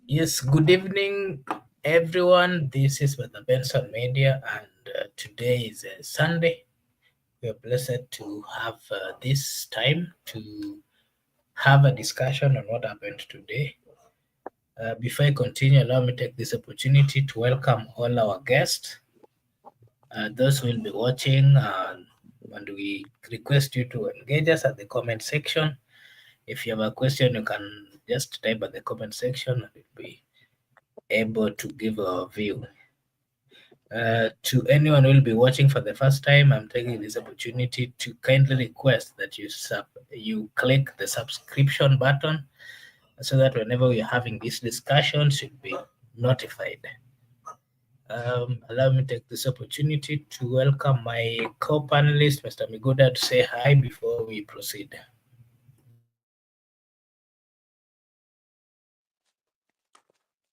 Yes, good evening, everyone. This is with the Benson Media, and today is Sunday. We are blessed to have this time to have a discussion on what happened today. Before I continue, allow me to take this opportunity to welcome all our guests, those who will be watching, and we request you to engage us at the comment section. If you have a question, you can just type at the comment section, and we'll be able to give our view. To anyone who will be watching for the first time, I'm taking this opportunity to kindly request that you click the subscription button so that whenever we're having these discussions, you'll be notified. Allow me to take this opportunity to welcome my co-panelist, Mr. Miguda, to say hi before we proceed.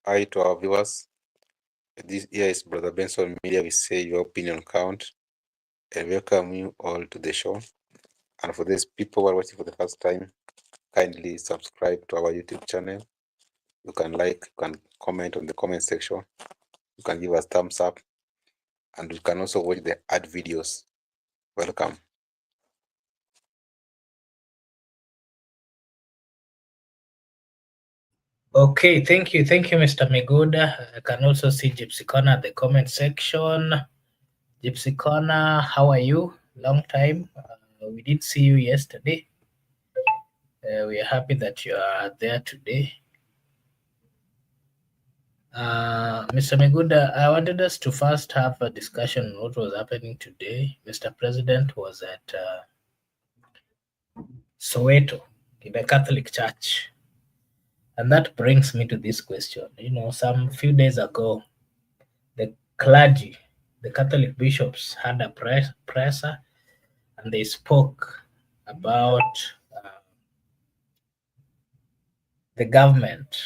Hi to our viewers. This here is Brother Benson Media. We say your opinion count, and welcome you all to the show. And for these people who are watching for the first time, kindly subscribe to our YouTube channel. You can like, you can comment on the comment section. You can give us thumbs up, and you can also watch the ad videos. Welcome. Okay, thank you, Mr. Miguda. I can also see Gypsy Corner at the comment section. Gypsy Corner, how are you? Long time. We did see you yesterday. We are happy that you are there today. Mr. Meguda, I wanted us to first have a discussion on what was happening today. Mr. President was at Soweto in a Catholic church. And that brings me to this question. You know, some few days ago, the clergy, the Catholic bishops had a presser and they spoke about the government,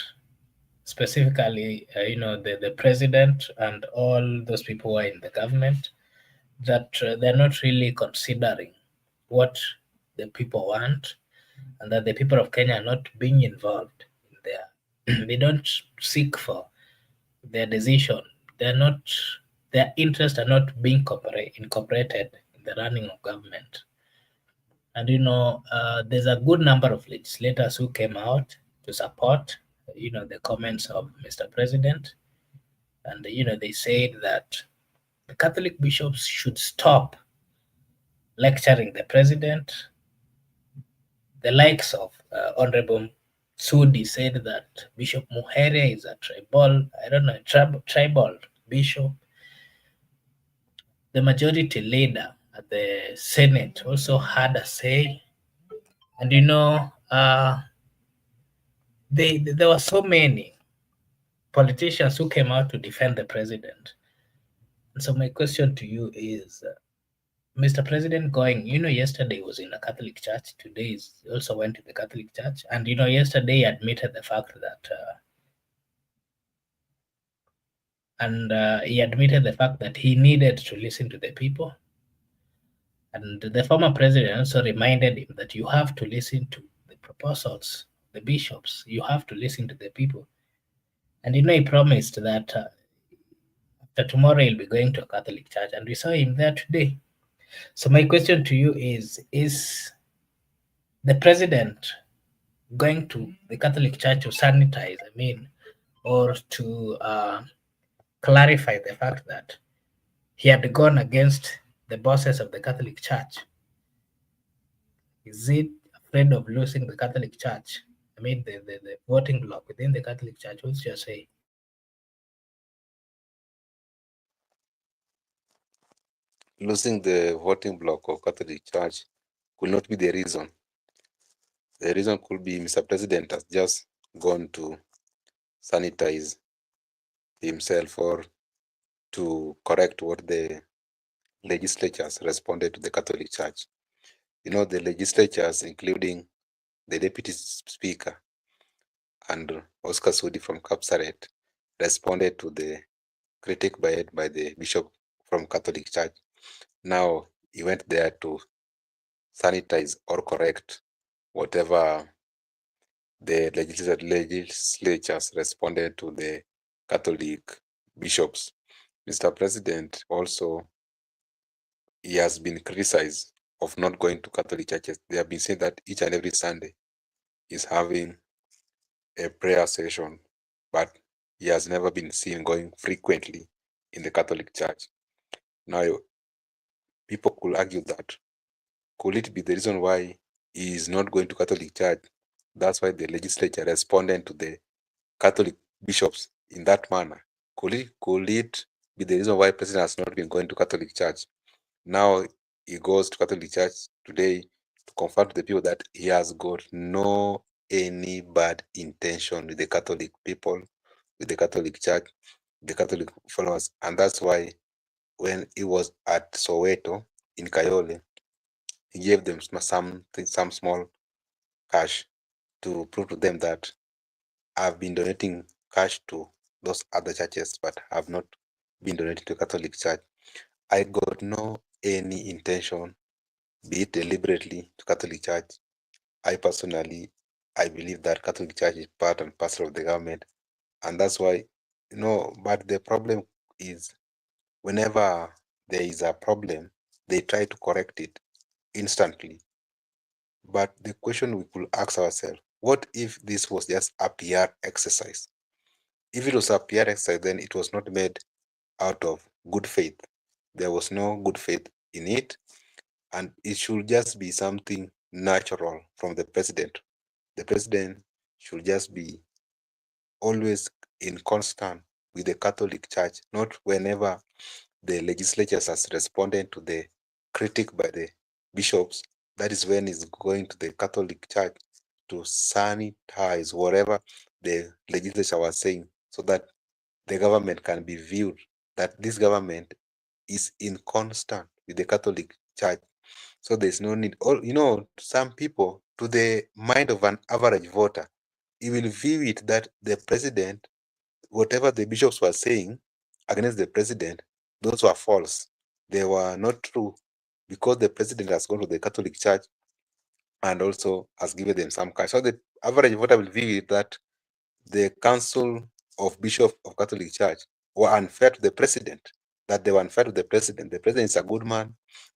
specifically, the president and all those people who are in the government, that they're not really considering what the people want, and that the people of Kenya are not being involved in their. They don't seek for their decision. They're not. Their interests are not being incorporated in the running of government. And there's a good number of legislators who came out to support, the comments of Mr. President, and they said that the Catholic bishops should stop lecturing the president. The likes of Honorable Sudi said that Bishop Muheria is a tribal bishop. The majority leader at the Senate also had a say, and there were so many politicians who came out to defend the president. And so my question to you is, Mr. President going, yesterday was in a Catholic church, today is also went to the Catholic church, and yesterday he admitted the fact that, he admitted the fact that he needed to listen to the people. And the former president also reminded him that you have to listen to the proposals, the bishops, you have to listen to the people. And he promised that after tomorrow he'll be going to a Catholic church, and we saw him there today. So my question to you is the president going to the Catholic Church to sanitize, or to clarify the fact that he had gone against the bosses of the Catholic Church? Is it afraid of losing the Catholic Church? The voting bloc within the Catholic Church. What's your say? Losing the voting block of Catholic Church could not be the reason. The reason could be Mr. President has just gone to sanitize himself or to correct what the legislatures responded to the Catholic Church. The legislatures, including the Deputy Speaker and Oscar Sudi from Kapsaret, responded to the critique by the Bishop from Catholic Church. Now he went there to sanitize or correct whatever the legislatures responded to the Catholic bishops. Mr. President also, he has been criticized of not going to Catholic churches. They have been saying that each and every Sunday is having a prayer session, but he has never been seen going frequently in the Catholic Church. Now, people could argue that could it be the reason why he is not going to Catholic Church? That's why the legislature responded to the Catholic bishops in that manner. Could it be the reason why President has not been going to Catholic Church? Now he goes to Catholic Church today to confirm to the people that he has got no any bad intention with the Catholic people, with the Catholic Church, the Catholic followers, and that's why when he was at Soweto in Kayole, he gave them some small cash to prove to them that I've been donating cash to those other churches, but have not been donating to Catholic Church. I got no any intention, be it deliberately, to Catholic Church. I personally, I believe that Catholic Church is part and parcel of the government, and that's why, But the problem is, whenever there is a problem, they try to correct it instantly. But the question we could ask ourselves: what if this was just a PR exercise? If it was a PR exercise, then it was not made out of good faith. There was no good faith in it, and it should just be something natural from the president. The president should just be always in constant with the Catholic Church, not whenever the legislatures has responded to the critic by the bishops. That is when he's going to the Catholic Church to sanitize whatever the legislature was saying, so that the government can be viewed that this government is in constant with the Catholic Church. So there's no need. Or, some people, to the mind of an average voter, he will view it that the president, whatever the bishops were saying against the president, those were false. They were not true, because the president has gone to the Catholic Church and also has given them some cash. So the average voter will view it that the Council of Bishops of Catholic Church were unfair to the president, that they were unfair to the president. The president is a good man,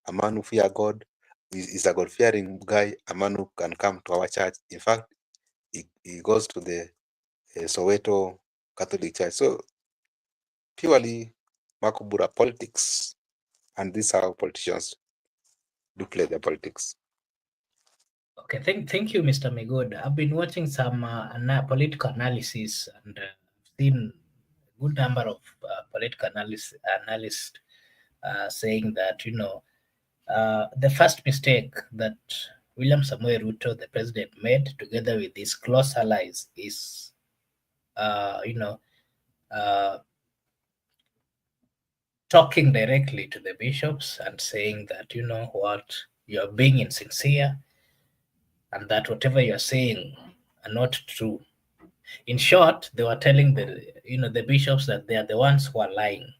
a man who fears God, is a God-fearing guy, a man who can come to our church. In fact, he goes to the Soweto Catholic Church. So purely Makubura politics, and this is how politicians do play their politics. Okay, thank you, Mr. Migod. I've been watching some political analysis and seen a good number of political analysts saying that, the first mistake that William Samoei Ruto, the president, made together with his close allies is, uh, talking directly to the bishops and saying that, what, you're being insincere and that whatever you're saying are not true. In short, they were telling the bishops that they are the ones who are lying.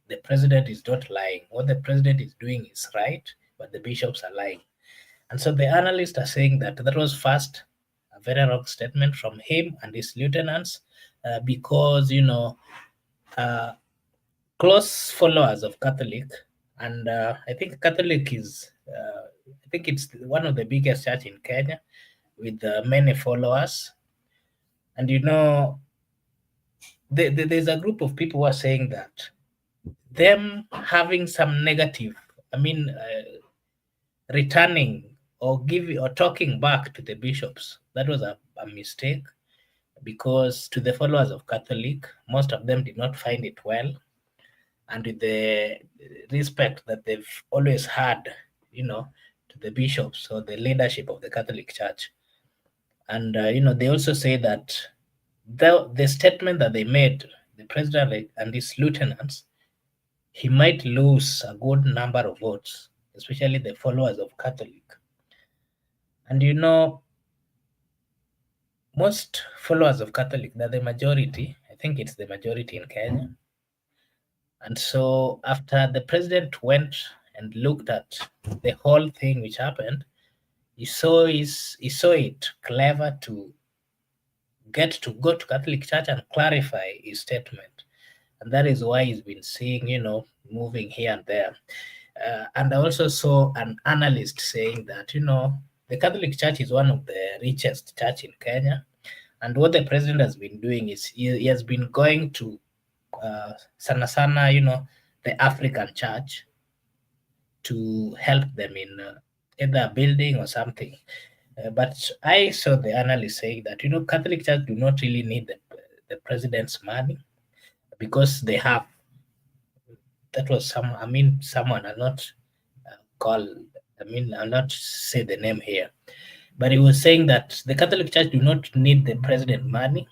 The president is not lying. What the president is doing is right, but the bishops are lying. And so the analysts are saying that that was first a very wrong statement from him and his lieutenants, because uh, close followers of Catholic, and I think Catholic is, I think it's one of the biggest church in Kenya with many followers. And there's a group of people who are saying that them having some negative, I mean, returning or giving or talking back to the bishops, that was a mistake, because to the followers of Catholic, most of them did not find it well, and with the respect that they've always had, to the bishops or the leadership of the Catholic Church. And they also say that the statement that they made, the president and his lieutenants, he might lose a good number of votes, especially the followers of Catholic. And most followers of Catholic, they're the majority. I think it's the majority in Kenya. And so after the president went and looked at the whole thing which happened, he saw it clever to get to go to Catholic Church and clarify his statement. And that is why he's been seeing, moving here and there. And I also saw an analyst saying that, the Catholic Church is one of the richest church in Kenya. And what the president has been doing is he has been going to sana sana, the African church to help them in either building or something. But I saw the analyst saying that, Catholic Church do not really need the president's money because they have, that was someone, I'll not call, I'll not say the name here, but he was saying that the Catholic Church do not need the president money,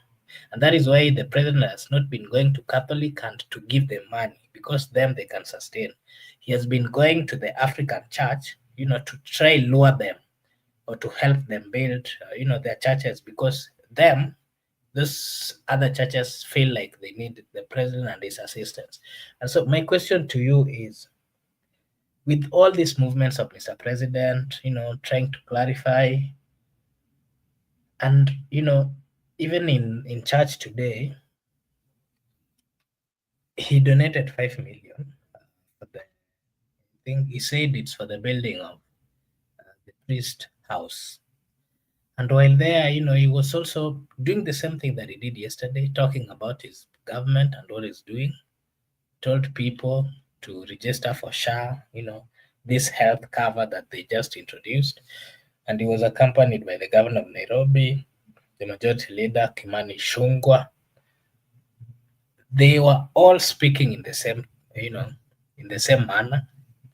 and that is why the president has not been going to Catholic and to give them money because them they can sustain. He has been going to the African church, to try lure them or to help them build, their churches because them these other churches feel like they need the president and his assistance. And so my question to you is, with all these movements of Mr. President, trying to clarify, and even in church today, he donated 5 million for the, I think he said it's for the building of the priest house. And while there, he was also doing the same thing that he did yesterday, talking about his government and what he's doing. Told people to register for SHA, this health cover that they just introduced. And he was accompanied by the governor of Nairobi, the majority leader, Kimani Shungwa. They were all speaking in the same, in the same manner,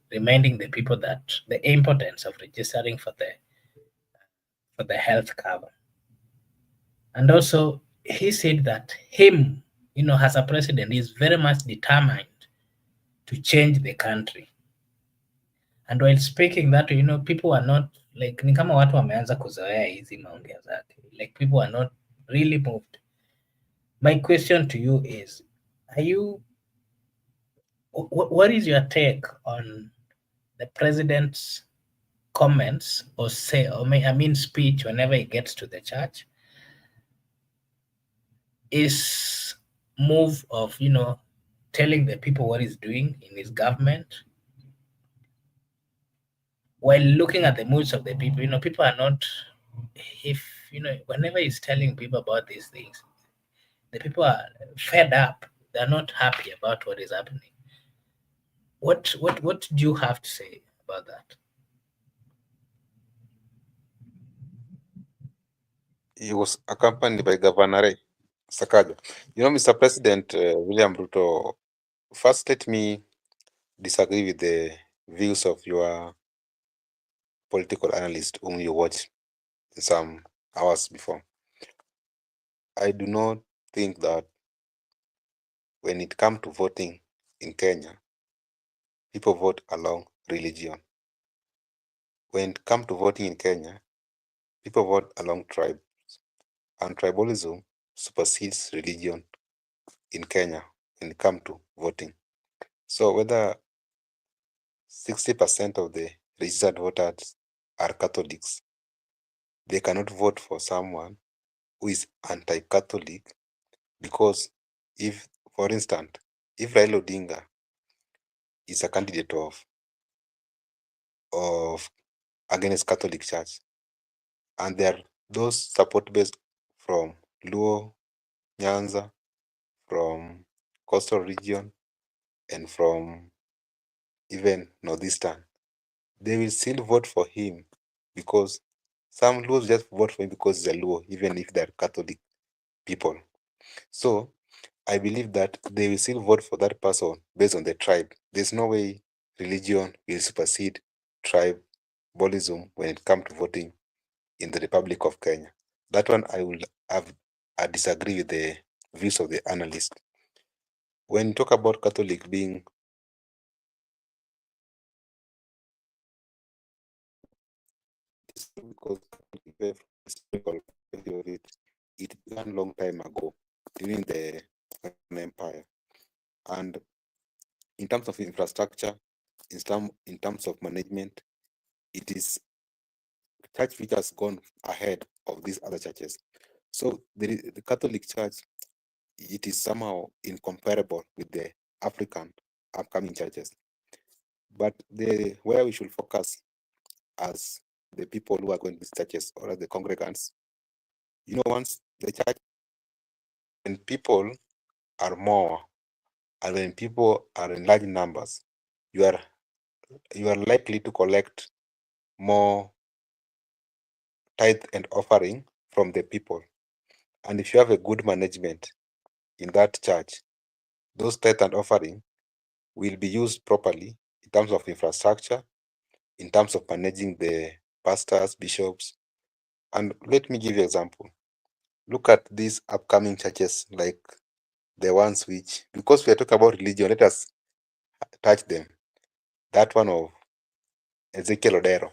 reminding the people that the importance of registering for the health cover. And also, he said that him, as a president, is very much determined to change the country. And while speaking that, people are not like, ni kama watu wameanza kuzoea hizi maongeo zake. Like people are not really moved. My question to you is, what is your take on the president's comments or speech whenever he gets to the church? Is move of, telling the people what he's doing in his government while looking at the moods of the people. People are not, if, whenever he's telling people about these things, the people are fed up. They're not happy about what is happening. What do you have to say about that? He was accompanied by Governor Sakaja. Mr. President William Ruto, first let me disagree with the views of your political analyst whom you watched some hours before. I do not think that when it comes to voting in Kenya, people vote along religion. When it comes to voting in Kenya, people vote along tribes, and tribalism supersedes religion in Kenya when it comes to voting. So whether 60% of the registered voters are Catholics, they cannot vote for someone who is anti-Catholic, because if, for instance, if Raila Odinga is a candidate of against Catholic Church, and there are those support base from Luo, Nyanza, from coastal region, and from even northeastern, they will still vote for him, because some Luos just vote for him because he's a Luo, even if they're Catholic people. So I believe that they will still vote for that person based on the tribe. There's no way religion will supersede tribalism when it comes to voting in the Republic of Kenya. That one I disagree with the views of the analyst. When you talk about Catholic being because it began long time ago during the Empire, and in terms of infrastructure, in terms of management, it is church which has gone ahead of these other churches. So the Catholic Church, it is somehow incomparable with the African upcoming churches. But where we should focus as the people who are going to these churches or as the congregants, once the church, when people are more and when people are in large numbers, you are likely to collect more tithe and offering from the people. And if you have a good management in that church, those tithe and offering will be used properly in terms of infrastructure, in terms of managing the pastors, bishops. And let me give you an example. Look at these upcoming churches, like the ones which, because we are talking about religion, let us touch them. That one of Ezekiel Odero.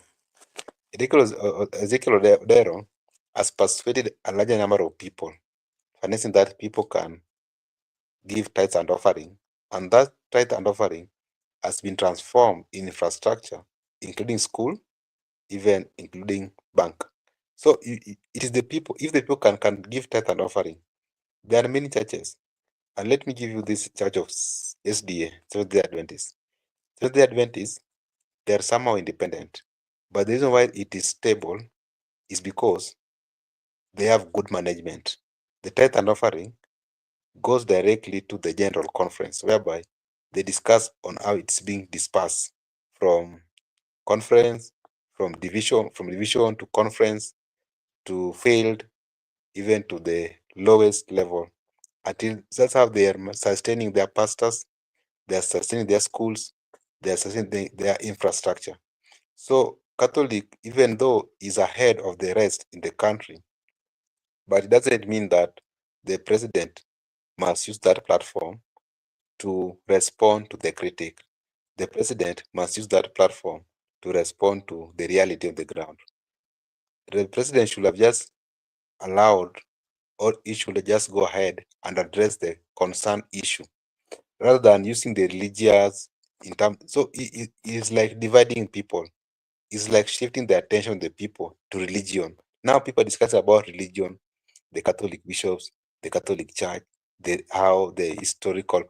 Ezekiel Odero has persuaded a larger number of people, financing that people can give tithes and offering. And that tithe and offering has been transformed in infrastructure, including school, even including bank. So it is the people, if the people can give tithe and offering, there are many churches. And let me give you this church of SDA, Seventh-day Adventists. Seventh-day Adventists, they are somehow independent. But the reason why it is stable is because they have good management. The tithe and offering goes directly to the general conference, whereby they discuss on how it's being dispersed from conference, from division to conference, to field, even to the lowest level, until that's how they are sustaining their pastors, they are sustaining their schools, they are sustaining their infrastructure. So Catholic, even though is ahead of the rest in the country, but it doesn't mean that the president must use that platform to respond to the critic. The president must use that platform to respond to the reality of the ground. The president should have just allowed, or he should just go ahead and address the concerned issue rather than using the religious in terms. So it is like dividing people. It's like shifting the attention of the people to religion. Now people discuss about religion, the Catholic bishops, the Catholic Church, how the historical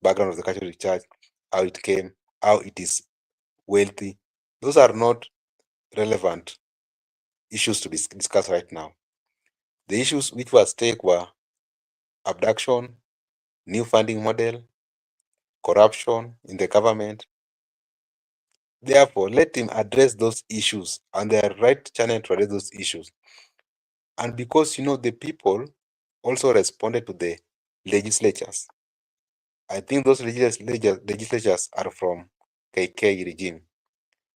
background of the Catholic Church, how it came, how it is wealthy. Those are not relevant issues to be discussed right now. The issues which were at stake were abduction, new funding model, corruption in the government. Therefore, let him address those issues, and the right channel to address those issues. And because the people also responded to the legislatures. I think those legislatures are from KK regime.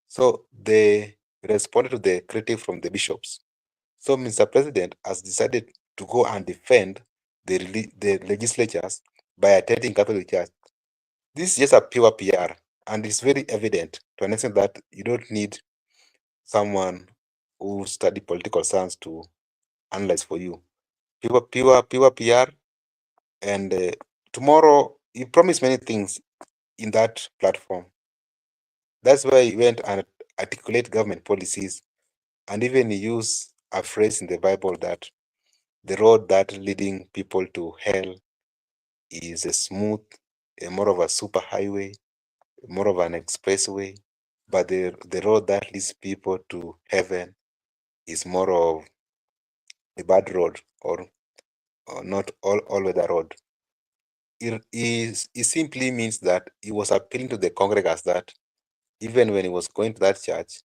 So they responded to the critique from the bishops. So Mr. President has decided to go and defend the legislatures by attending Catholic Church. This is just a pure PR, and it's very evident to an extent that you don't need someone who study political science to analyze for you. Pure PR, and tomorrow he promised many things in that platform. That's why he went and articulate government policies, and even he used a phrase in the Bible that the road that leading people to hell is a smooth, more of a super highway, more of an expressway, but the road that leads people to heaven is more of a bad road, or not all weather road. It simply means that he was appealing to the congregants that even when he was going to that church,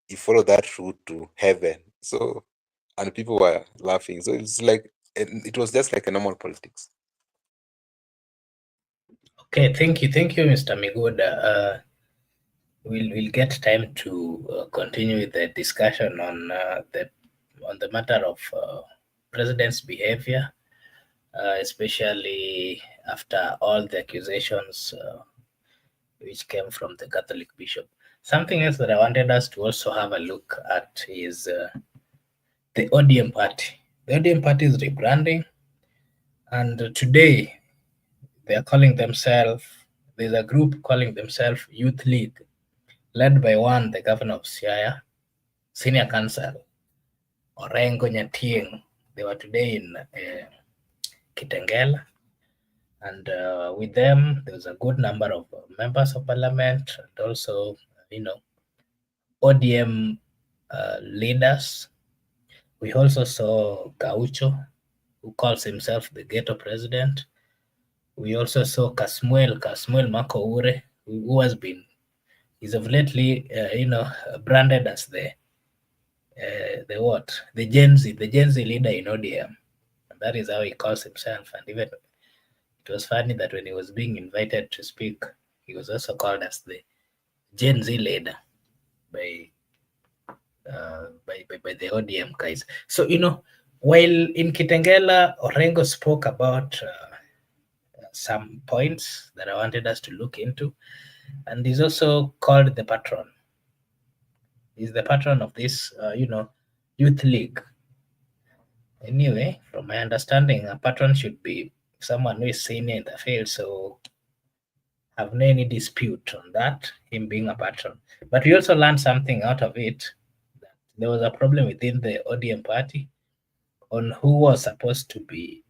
he followed that route to heaven. So, and people were laughing. So it's like, it was just like a normal politics. Okay, thank you, Mr. Miguda. We'll get time to continue with the discussion on the matter of president's behavior, especially after all the accusations which came from the Catholic bishop. Something else that I wanted us to also have a look at is the ODM party. The ODM party is rebranding, and today they are calling themselves. There's a group calling themselves Youth League, led by one, the governor of Siaya, senior counsel Orengo Nyatieng. They were today in Kitengela, and with them there was a good number of members of parliament and also, ODM leaders. We also saw Gaucho, who calls himself the ghetto president. We also saw Kasmuel Makoure, who has been, is of lately, branded as the Gen Z leader in ODM. And that is how he calls himself. And even it was funny that when he was being invited to speak, he was also called as the Gen Z leader by by the ODM guys. So while in Kitengela, Orengo spoke about some points that I wanted us to look into, and he's also called the patron. He's the patron of this, youth league. Anyway, from my understanding, a patron should be someone who is senior in the field, so have no any dispute on that, him being a patron. But we also learned something out of it. That there was a problem within the ODM party on who was supposed to be,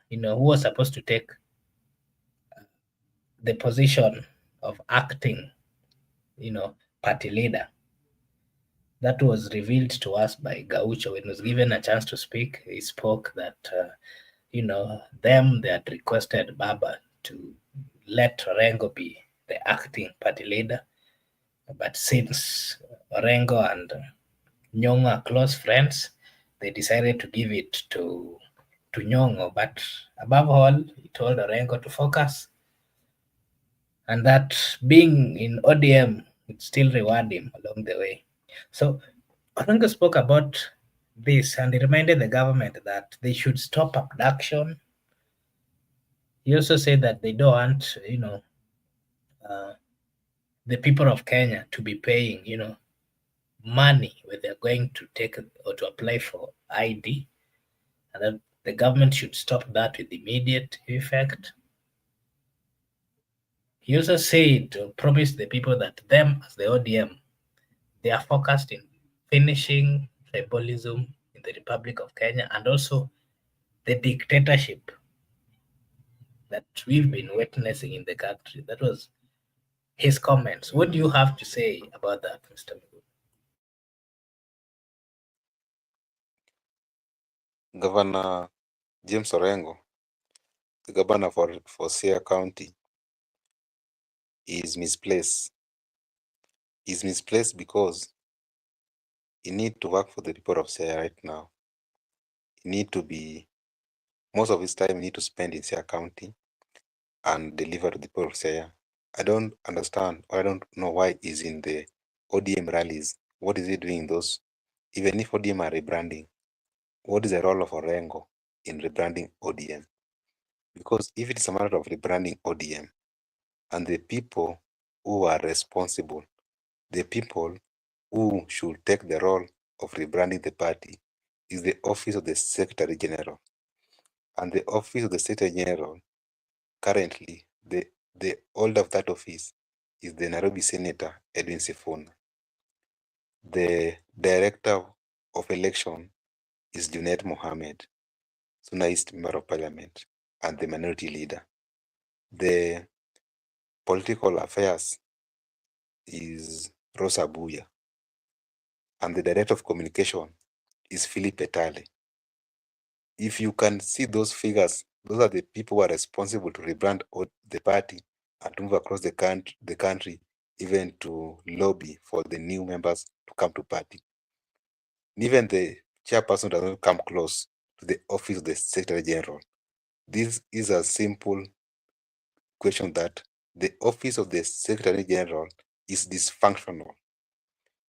who was supposed to take the position of acting, party leader. That was revealed to us by Gaucho when he was given a chance to speak. He spoke that, they had requested Baba to let Orengo be the acting party leader. But since Orengo and Nyong'o are close friends, they decided to give it to Nyong'o. But above all, he told Orengo to focus, and that being in ODM would still reward him along the way. So Orengo spoke about this and he reminded the government that they should stop abduction. He also said that they don't want, the people of Kenya to be paying, money when they're going to take or to apply for ID, and that the government should stop that with immediate effect. He also said, promised the people that them as the ODM, they are focused in finishing tribalism in the Republic of Kenya and also the dictatorship that we've been witnessing in the country. That was his comments. What do you have to say about that, Mr. Migu? Governor James Orengo, the governor for Siaya County, is misplaced. He's misplaced because he need to work for the people of Siaya right now. He need to be, most of his time he need to spend in Siaya County and deliver to the people of Siaya. I don't understand, or I don't know why he's in the ODM rallies. What is he doing those? Even if ODM are rebranding, what is the role of Orengo in rebranding ODM? Because if it's a matter of rebranding ODM, and the people who are responsible, the people who should take the role of rebranding the party, is the office of the Secretary General. And the office of the Secretary General, currently, the holder of that office is the Nairobi Senator Edwin Sifuna. The Director of Election is Junet Mohammed, Suna East Member of Parliament, and the Minority Leader. The Political Affairs is Rosa Buya, and the Director of Communication is Philip Etale. If you can see those figures, those are the people who are responsible to rebrand the party and to move across the country, even to lobby for the new members to come to party. Even the chairperson does not come close to the office of the Secretary General. This is a simple question that the office of the Secretary General is dysfunctional.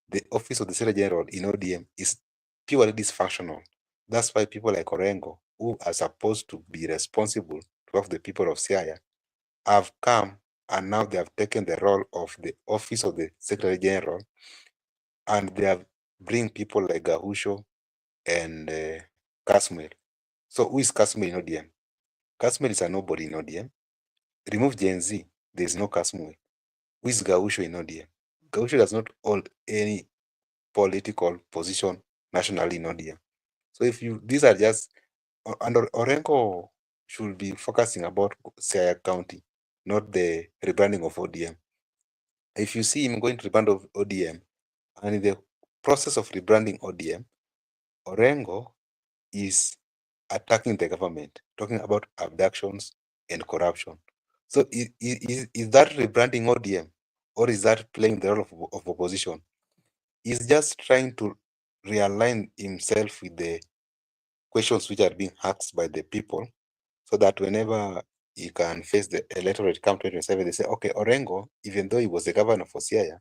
The office of the Secretary General in ODM is purely dysfunctional. That's why people like Orengo, who are supposed to be responsible to work the people of Siaya, have come and now they have taken the role of the office of the Secretary General, and they have bring people like Gahusho and Kasmuel. So who is Kasmuel in ODM? Kasmuel is a nobody in ODM. Remove Gen Z, there is no Kasmuel. Who is Gahusho in ODM? Gahusho does not hold any political position nationally in ODM. So if you, these are just, and Orengo should be focusing about Siaya County, not the rebranding of ODM. If you see him going to rebrand of ODM, and in the process of rebranding ODM, Orengo is attacking the government, talking about abductions and corruption. So is that rebranding ODM, or is that playing the role of opposition? He's just trying to realign himself with the questions which are being asked by the people, so that whenever he can face the electorate come 2027, they say, okay, Orengo, even though he was the governor for Siaya,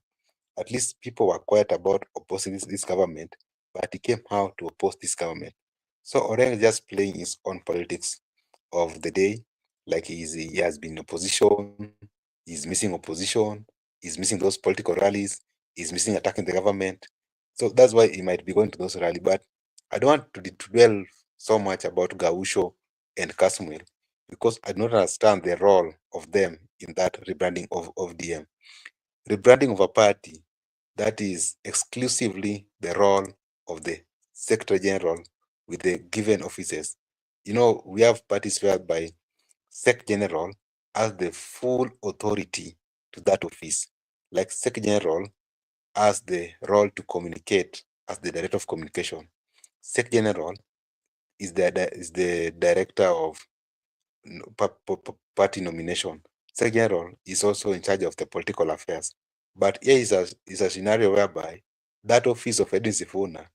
at least people were quiet about opposing this government, but he came out to oppose this government. So Orengo is just playing his own politics of the day, like he has been in opposition, he's missing opposition, he's missing those political rallies, he's missing attacking the government. So that's why he might be going to those rallies. But I don't want to dwell so much about Gausho and Kasmuel, because I do not understand the role of them in that rebranding of DM. Rebranding of a party, that is exclusively the role of the Secretary General with the given offices. You know, we have parties whereby Sec General has the full authority to that office. Like Sec General has the role to communicate as the director of communication. Sec General is the director of party nomination. Sec General is also in charge of the political affairs. But here is a scenario whereby that office of Edwin Sifuna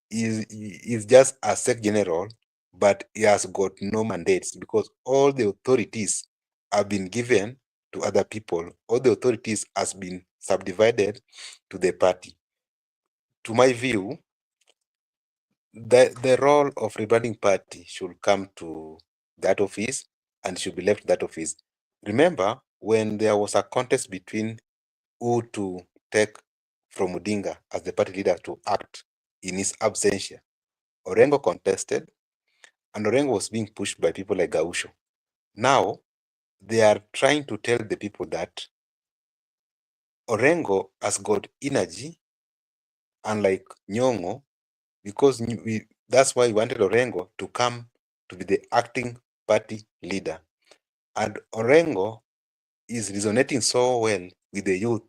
is just a Sec General, but he has got no mandates, because all the authorities have been given to other people. All the authorities has been subdivided to the party. To my view, the role of rebranding party should come to that office and should be left to that office. Remember when there was a contest between who to take from Odinga as the party leader to act in his absentia, Orengo contested, and Orengo was being pushed by people like Gausho. Now, they are trying to tell the people that Orengo has got energy, unlike Nyongo, because that's why we wanted Orengo to come to be the acting party leader. And Orengo is resonating so well with the youth.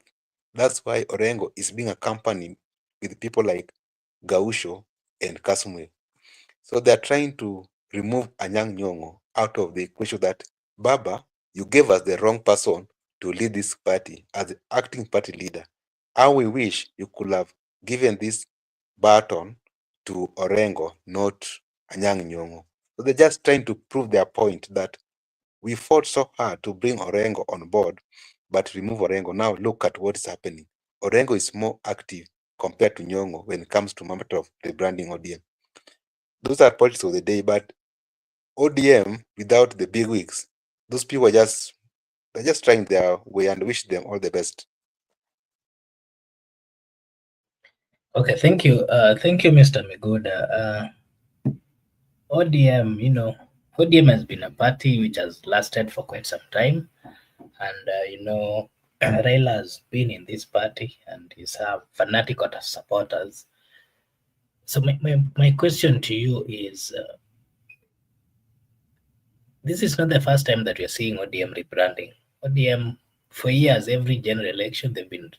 That's why Orengo is being accompanied with people like Gausho and Kasumwe. So they're trying to remove Anyang' Nyong'o out of the equation, that Baba, you gave us the wrong person to lead this party as the acting party leader. How we wish you could have given this baton to Orengo, not Anyang' Nyong'o. So they're just trying to prove their point that we fought so hard to bring Orengo on board, but remove Orengo. Now look at what is happening. Orengo is more active compared to Nyong'o when it comes to matter of rebranding ODM. Those are politics of the day, but ODM without the big wigs, those people are they're just trying their way, and wish them all the best. Okay, thank you. Thank you, Mr. Miguda. ODM, ODM has been a party which has lasted for quite some time. And, Raila has been in this party and he's a fanatic supporters. So my question to you is, this is not the first time that we're seeing ODM rebranding. ODM, for years, every general election, they've been,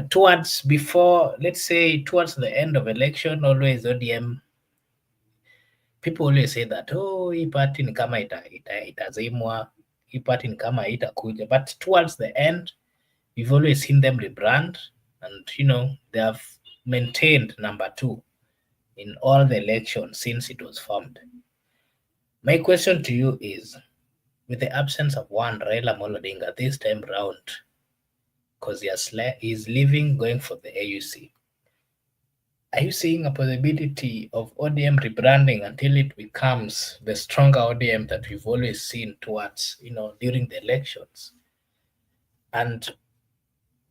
towards the end of election, always ODM, people always say that, oh, hii party ni kama itazimwa, hii party ni kama itakuja. But towards the end, we've always seen them rebrand, and, they have maintained number 2 in all the elections since it was formed. My question to you is, with the absence of one Raila Amolo Odinga this time round, because he's leaving, going for the AUC, are you seeing a possibility of ODM rebranding until it becomes the stronger ODM that we've always seen towards, during the elections? And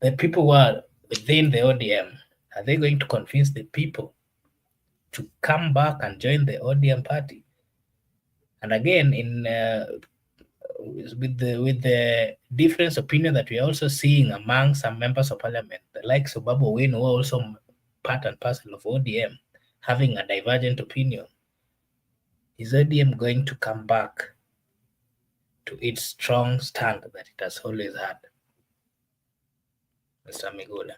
the people who are within the ODM, are they going to convince the people to come back and join the ODM party? And again, with the difference opinion that we are also seeing among some members of parliament, the likes of Babu Wine, who are also part and parcel of ODM, having a divergent opinion, is ODM going to come back to its strong stand that it has always had? Mr. Migula.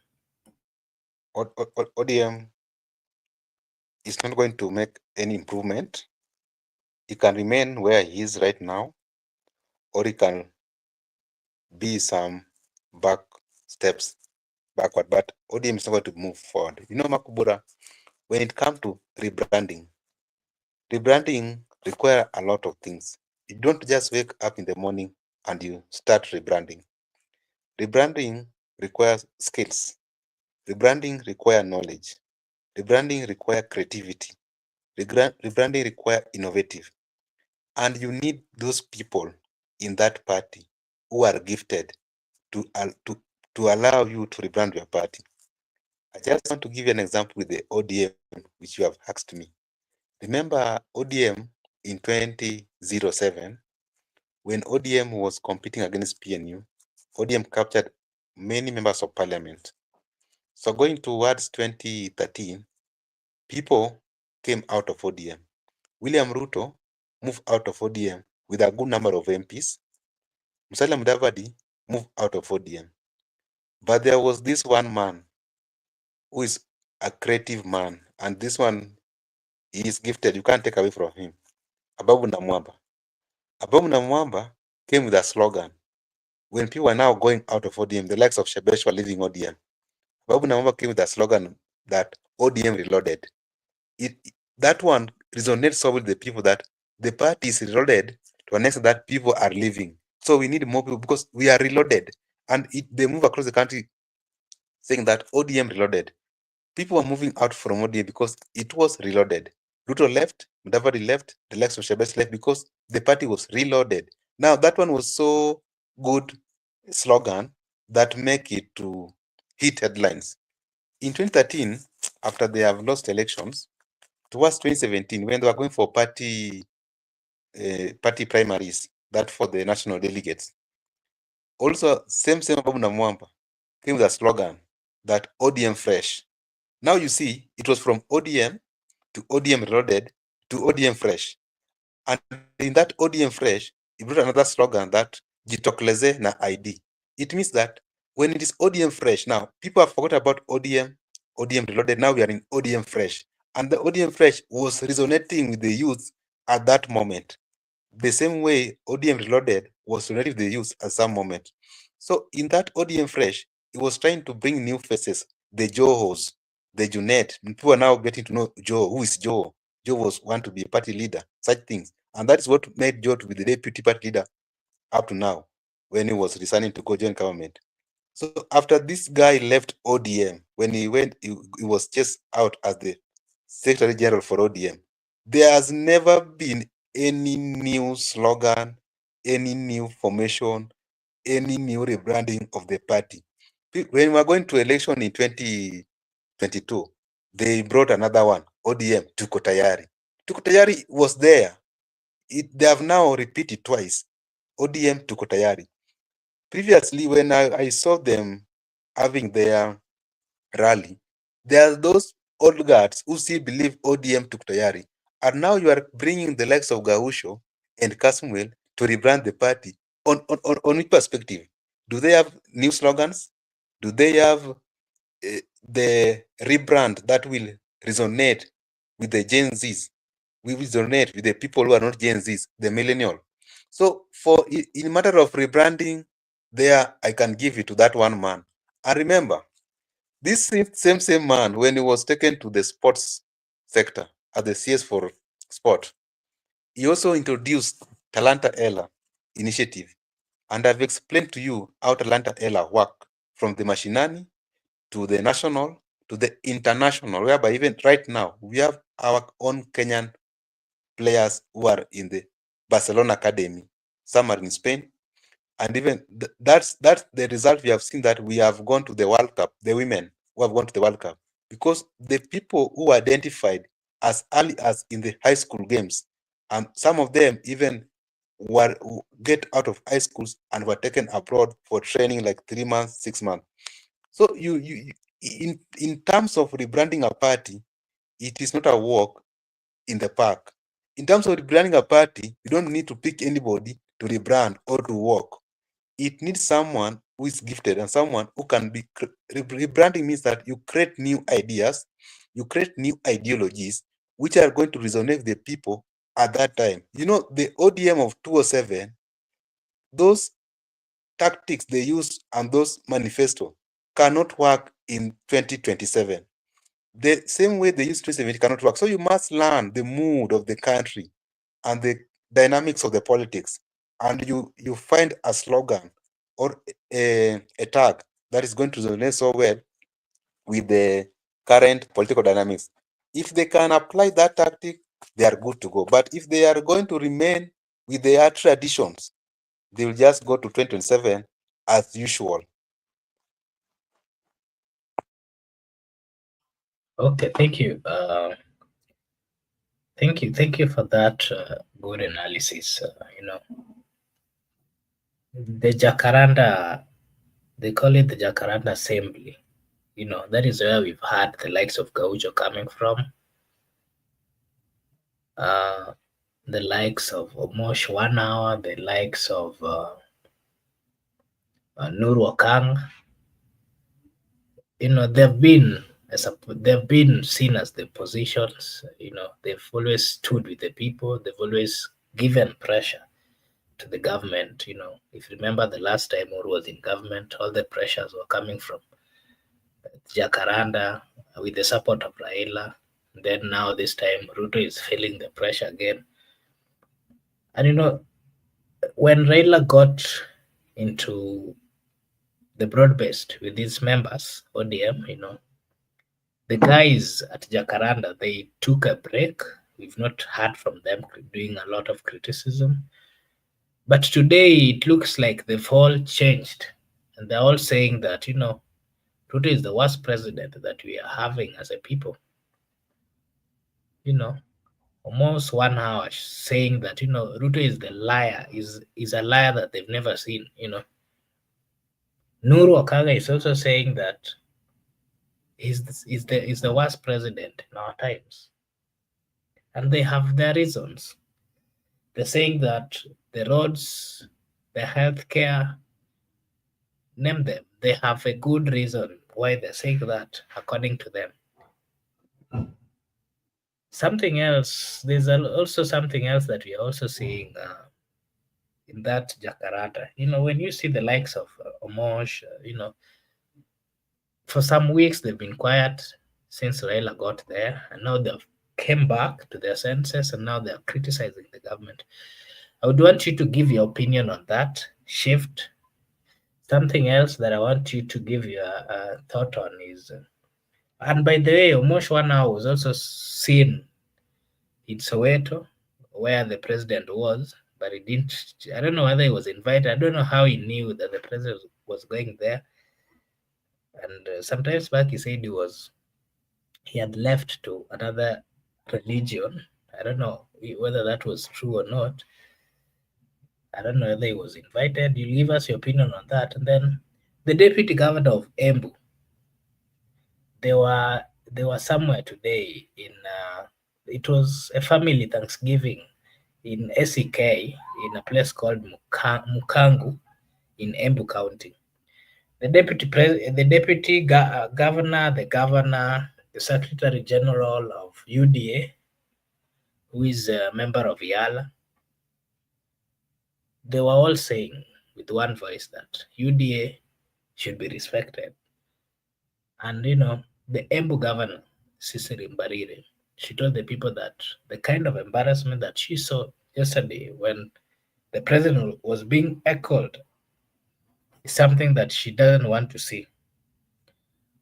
ODM is not going to make any improvement. He can remain where he is right now, or he can be some back steps backward, but ODM is not going to move forward. Makubura, when it comes to rebranding require a lot of things. You don't just wake up in the morning and you start rebranding. Rebranding requires skills. Rebranding requires knowledge. Rebranding requires creativity. Rebranding requires innovative. And you need those people in that party who are gifted to allow you to rebrand your party. I just want to give you an example with the ODM, which you have asked me. Remember ODM in 2007, when ODM was competing against PNU, ODM captured many members of parliament. So going towards 2013, people came out of ODM. William Ruto moved out of ODM with a good number of MPs. Musalia Mudavadi moved out of ODM. But there was this one man who is a creative man, and this one, he is gifted. You can't take away from him. Ababu Namwamba. Ababu Namwamba came with a slogan. When people are now going out of ODM, the likes of Shebesh were leaving ODM. Ababu Namwamba came with a slogan that ODM reloaded. That one resonates so with the people that the party is reloaded to an extent that people are leaving. So we need more people because we are reloaded. And they move across the country saying that ODM reloaded. People were moving out from ODM because it was reloaded. Ruto left, Mudavadi left, the likes of Shebesh left because the party was reloaded. Now that one was so good slogan that make it to hit headlines. In 2013, after they have lost elections, towards 2017, when they were going for party primaries, that for the national delegates, also same Ababu Namwamba came with a slogan that ODM fresh. Now you see, it was from ODM to ODM reloaded to ODM fresh. And in that ODM fresh, he brought another slogan that Jitokleze na ID. It means that when it is ODM fresh, now people have forgot about ODM reloaded. Now we are in ODM fresh. And the ODM fresh was resonating with the youth at that moment. The same way ODM reloaded was resonating with the youth at some moment. So in that ODM fresh, it was trying to bring new faces, the Johos, the Junet. People are now getting to know Joe. Who is Joe? Joe was want to be a party leader, such things. And that is what made Joe to be the deputy party leader up to now, when he was resigning to go join government. So after this guy left ODM, when he went, he was just out as the Secretary General for ODM. There has never been any new slogan, any new formation, any new rebranding of the party. When we were going to election in 2022, they brought another one, ODM, Tuko Tayari. Tuko Tayari was there. They have now repeated twice, ODM, Tuko Tayari. Previously, when I saw them having their rally, there are those old guards who still believe ODM Tuko Tayari. And now you are bringing the likes of Gausho and Kasmuel to rebrand the party. On which perspective? Do they have new slogans? Do they have the rebrand that will resonate with the Gen Zs? Will resonate with the people who are not Gen Zs, the millennial. So for in matter of rebranding, there I can give it to that one man. And remember, this same man, when he was taken to the sports sector at the CS for sport, he also introduced Talanta Ella initiative. And I've explained to you how Talanta Ella work from the machinani to the national to the international, whereby even right now we have our own Kenyan players who are in the Barcelona academy. Some are in Spain, and even that's the result we have seen, that we have gone to the World Cup. The women who have gone to the World Cup, because the people who identified as early as in the high school games, and some of them even were get out of high schools and were taken abroad for training, like 3 months, 6 months. So you in terms of rebranding a party, it is not a walk in the park. In terms of rebranding a party, you don't need to pick anybody to rebrand or to walk. It needs someone who is gifted and someone who can be rebranding means that you create new ideas, you create new ideologies which are going to resonate with the people at that time. You know, the ODM of 2007, those tactics they use and those manifesto cannot work in 2027. The same way they use 2017 cannot work. So you must learn the mood of the country and the dynamics of the politics, and you find a slogan or a tag that is going to resonate so well with the current political dynamics. If they can apply that tactic, they are good to go. But if they are going to remain with their traditions, they will just go to 2027 as usual. Okay, thank you. Thank you for that good analysis. The Jacaranda, they call it the Jacaranda Assembly. That is where we've had the likes of Gaucho coming from, uh, the likes of Omosh 1 hour, the likes of Nuru Okang. They've been seen as the positions. They've always stood with the people. They've always given pressure to the government. If you remember the last time Uhuru was in government, all the pressures were coming from Jacaranda with the support of Raila. Then now this time Ruto is feeling the pressure again. And when Raila got into the broad-based with his members, ODM, the guys at Jacaranda, they took a break. We've not heard from them doing a lot of criticism. But today it looks like they've all changed. And they're all saying that, Ruto is the worst president that we are having as a people. Almost 1 hour saying that, Ruto is the liar, is a liar that they've never seen. Nuru Okaga is also saying that is the worst president in our times. And they have their reasons. They're saying that the roads, the healthcare, name them. They have a good reason why they're saying that, according to them. Something else, there's also something else that we are also seeing in that Jakarta. When you see the likes of Omosh, for some weeks they've been quiet since Raila got there, and now they've came back to their senses, and now they're criticizing the government. I would want you to give your opinion on that shift. Something else that I want you to give your thought on is, and by the way, Omosh 1 hour was also seen in Soweto, where the president was, but he didn't. I don't know whether he was invited. I don't know how he knew that the president was going there. And sometimes back he said he had left to another religion. I don't know whether that was true or not. I don't know whether he was invited. You give us your opinion on that. And then the deputy governor of Embu, they were somewhere today in it was a family Thanksgiving in SEK in a place called Mukangu in Embu County. The governor, the governor, the secretary general of UDA, who is a member of YALA, they were all saying with one voice that UDA should be respected. And the Embu governor, Cicely Mbarire, she told the people that the kind of embarrassment that she saw yesterday when the president was being echoed is something that she doesn't want to see.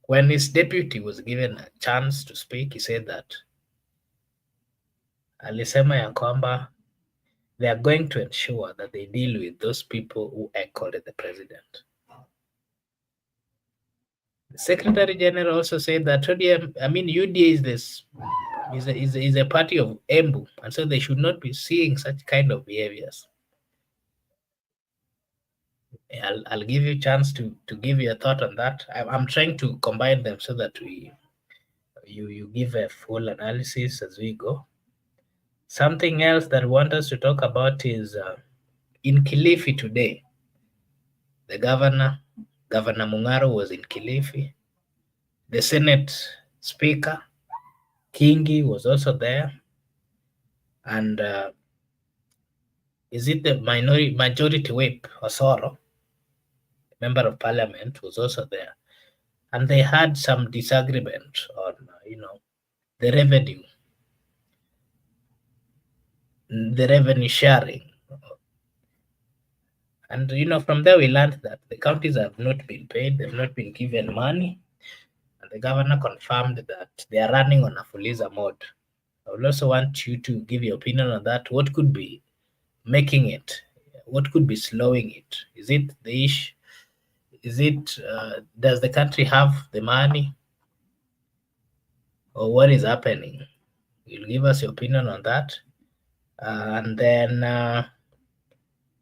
When his deputy was given a chance to speak, he said that alisema ya kwamba they are going to ensure that they deal with those people who echoed the president. The Secretary General also said that UDA is this is a party of Embu, and so they should not be seeing such kind of behaviors. I'll give you a chance to give your thought on that. I'm trying to combine them so that you give a full analysis as we go. Something else that I want us to talk about is in Kilifi today. The Governor Mungaro, was in Kilifi. The Senate Speaker Kingi was also there, and is it the majority whip Osoro, member of parliament, was also there, and they had some disagreement on the revenue sharing. And from there we learned that the counties have not been paid, they've not been given money, and the governor confirmed that they are running on a Fuliza mode. I would also want you to give your opinion on that. What could be making it? What could be slowing it? Is it the issue? Is it does the country have the money, or what is happening? You'll give us your opinion on that. And then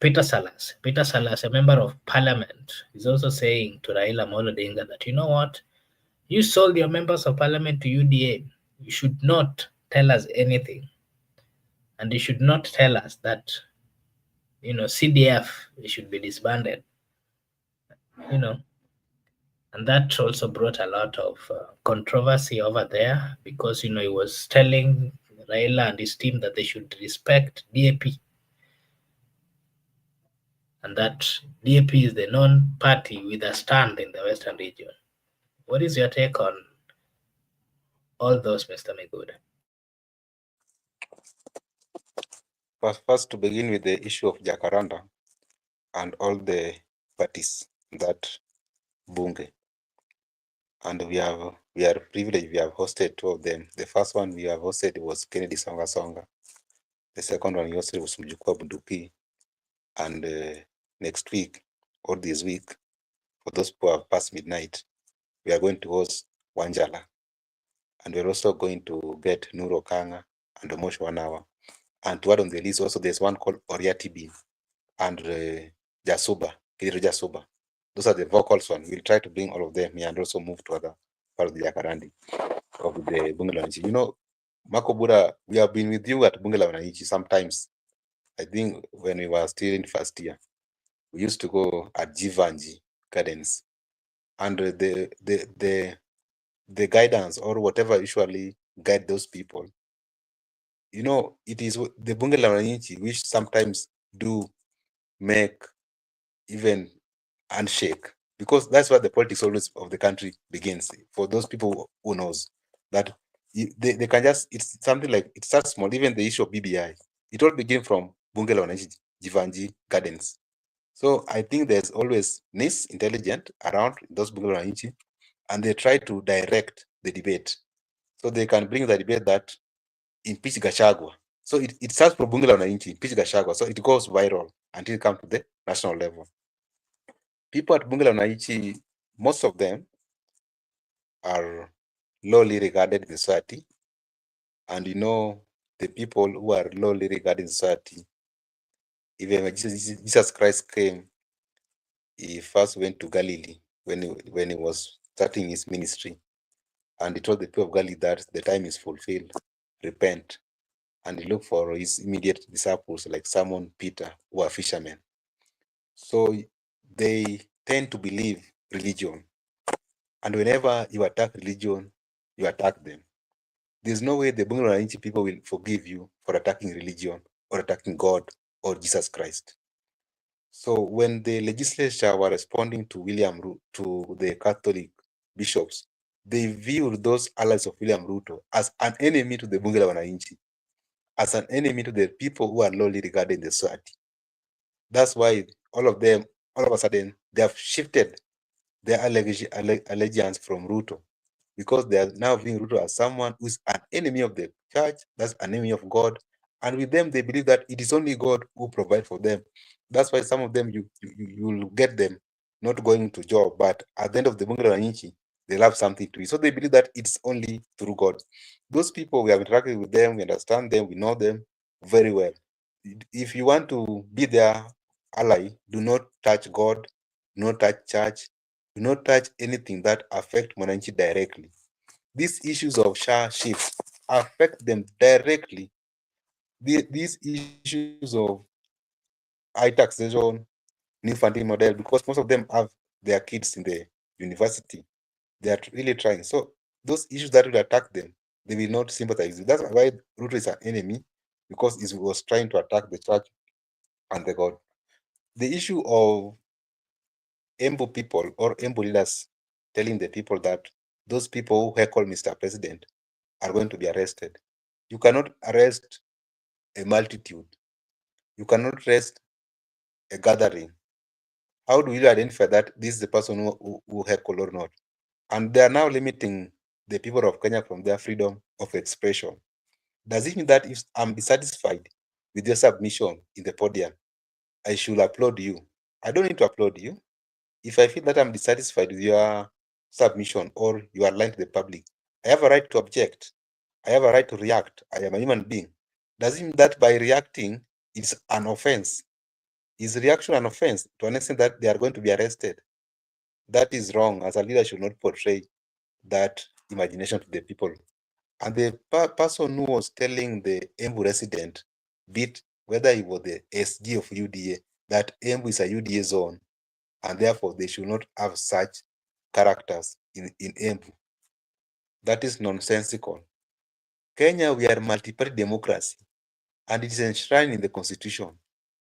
Peter Salas, a member of parliament, is also saying to Raila Amolo Odinga that, you know what, you sold your members of parliament to UDA. You should not tell us anything. And you should not tell us that, CDF should be disbanded. And that also brought a lot of controversy over there because, he was telling Raila and his team that they should respect DAP, and that DAP is the non-party with a stand in the Western region. What is your take on all those, Mr. Miguda? First, to begin with the issue of Jacaranda and all the parties that bunge, and we are privileged. We have hosted two of them. The first one we have hosted was Kennedy Songa Songa. The second one we hosted was Mjukwa Bunduki. And next week or this week, for those who have passed midnight, we are going to host Wanjala, and we're also going to get Nuro Kanga and Omosh 1 hour. And to add on the list, also there's one called Oriati Bin and Jasuba, Kiriru Jasuba. Those are the vocals one. We'll try to bring all of them here and also move to other part of the Yakarandi of the Bunge la. Makobura, we have been with you at Bunge la Wananchi sometimes. I think when we were still in first year, we used to go at Jivanji Gardens, and the guidance or whatever usually guide those people, it is the Bunge la Wananchi which sometimes do make even handshake, because that's where the politics always of the country begins. For those people who knows that they can just, it's something like, it starts small. Even the issue of BBI, it all begins from Bunge la Wananchi Jivanji Gardens. So I think there's always NIS intelligent around those Bunge la Wananchi, and they try to direct the debate. So they can bring the debate that impeach Gachagua. So it starts from Bunge la Wananchi, impeach Gachagua. So it goes viral until it comes to the national level. People at Bunge la Wananchi, most of them are lowly regarded in society. And the people who are lowly regarded in society, even when Jesus Christ came, he first went to Galilee when he was starting his ministry. And he told the people of Galilee that the time is fulfilled, repent. And he looked for his immediate disciples like Simon, Peter, who are fishermen. So they tend to believe religion. And whenever you attack religion, you attack them. There's no way the Bunge la Wananchi people will forgive you for attacking religion or attacking God or Jesus Christ. So when the legislature were responding to to the Catholic bishops, they viewed those allies of William Ruto as an enemy to the Bunge la Wananchi, as an enemy to the people who are lowly regarded in the society. That's why all of a sudden, they have shifted their allegiance from Ruto, because they are now viewing Ruto as someone who is an enemy of the church, that's an enemy of God. And with them, they believe that it is only God who provides for them. That's why some of them, you will get them not going to job, but at the end of the Bunge la Wananchi, they'll have something to eat. So they believe that it's only through God. Those people, we have interacted with them, we understand them, we know them very well. If you want to be their ally, do not touch God, do not touch church, do not touch anything that affects Mwananchi directly. these issues of SHA shifts affect them directly. These issues of high taxation, new funding model, because most of them have their kids in the university. They are really trying. So those issues that will attack them, they will not sympathize with. That's why Ruto is an enemy, because he was trying to attack the church and the God. The issue of Embu people or Embu leaders telling the people that those people who heckle Mr. President are going to be arrested. You cannot arrest a multitude. You cannot arrest a gathering. How do you identify that this is the person who heckle or not? And they are now limiting the people of Kenya from their freedom of expression. Does it mean that if I'm dissatisfied with your submission in the podium, I should applaud you? I don't need to applaud you. If I feel that I'm dissatisfied with your submission or you are lying to the public, I have a right to object. I have a right to react. I am a human being. Does it mean that by reacting, it's an offense? Is reaction an offense to an extent that they are going to be arrested? That is wrong. As a leader, should not portray that imagination to the people. And the person who was telling the Embu resident, bit whether he was the SG of UDA, that Embu is a UDA zone, and therefore they should not have such characters in Embu. That is nonsensical. Kenya, we are multi-party democracy, and it is enshrined in the constitution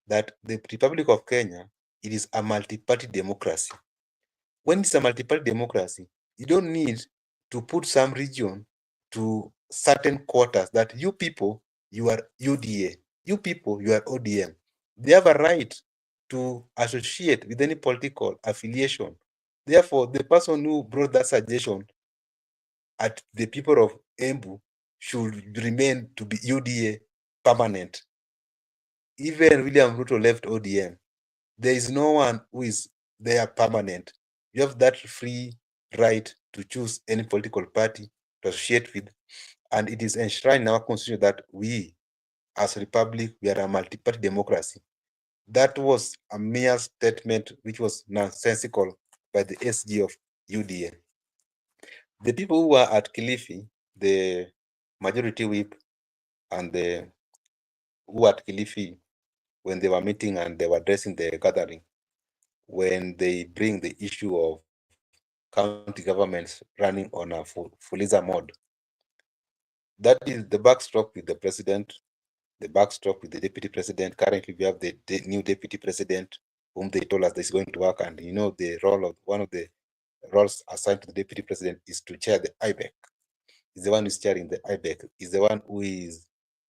that the Republic of Kenya, it is a multi-party democracy. When it's a multi-party democracy, you don't need to put some region to certain quarters that you people, you are UDA, you people, you are ODM. They have a right to associate with any political affiliation. Therefore, the person who brought that suggestion at the people of Embu should remain to be UDA permanent. Even William Ruto left ODM. There is no one who is there permanent. You have that free right to choose any political party to associate with, and it is enshrined in our constitution that we, as a republic, we are a multi-party democracy. That was a mere statement which was nonsensical by the SG of UDA. The people who were at Kilifi, the majority whip and the who were at Kilifi when they were meeting and they were addressing the gathering, when they bring the issue of county governments running on a Fuliza mode. That is the backstroke with the president, the backstroke with the deputy president. Currently, we have the new deputy president whom they told us this is going to work. And you know, the role of one of the roles assigned to the deputy president is to chair the IBEC. Is the one who is chairing the IBEC, is the one who is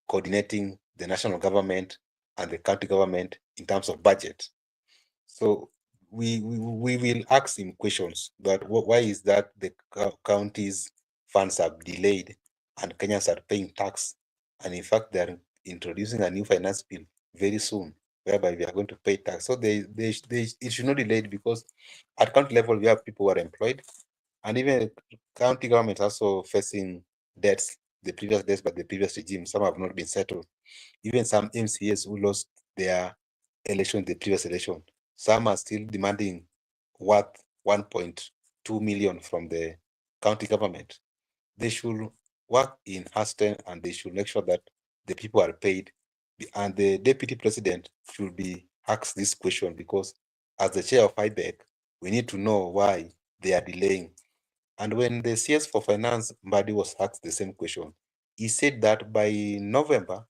coordinating the national government and the county government in terms of budget. So we will ask him questions that why is that the counties funds are delayed and Kenyans are paying tax, and in fact they are introducing a new finance bill very soon whereby we are going to pay tax. So it should not be delayed, because at county level we have people who are employed, and even county government also facing debts, the previous debts by the previous regime. Some have not been settled. Even some MCAs who lost their election, the previous election, some are still demanding worth 1.2 million from the county government. They should work in haste and they should make sure that the people are paid. And the deputy president should be asked this question, because as the chair of IBEC, we need to know why they are delaying. And when the CS for Finance, Mbadi, was asked the same question, he said that by November,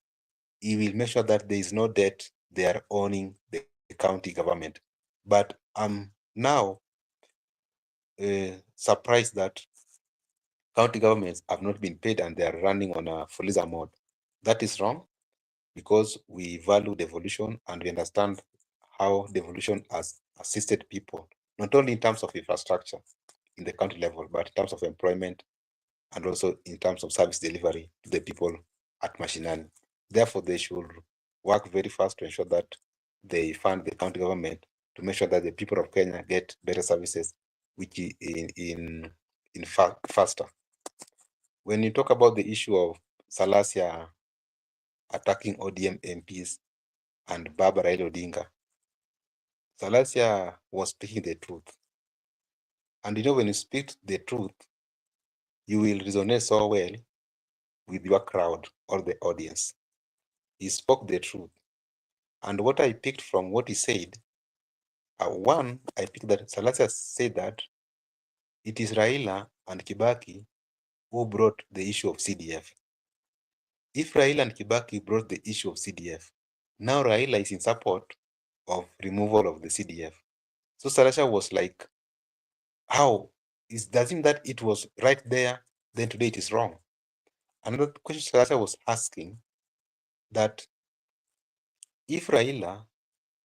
he will make sure that there is no debt they are owning the county government. But I'm now surprised that county governments have not been paid and they are running on a Fuliza mode. That is wrong, because we value devolution and we understand how devolution has assisted people, not only in terms of infrastructure in the country level, but in terms of employment and also in terms of service delivery to the people at mashinani. Therefore, they should work very fast to ensure that they fund the county government to make sure that the people of Kenya get better services, which in fact faster. When you talk about the issue of Salasia attacking ODM MPs and Barbara Odinga, Salasia was speaking the truth. And you know, when you speak the truth, you will resonate so well with your crowd or the audience. He spoke the truth. And what I picked from what he said, one, I picked that Salasia said that it is Raila and Kibaki who brought the issue of CDF. If Raila and Kibaki brought the issue of CDF, now Raila is in support of removal of the CDF. So Salasha was like, how does it mean that it was right there, then today it is wrong? Another question Salasha was asking, that if Raila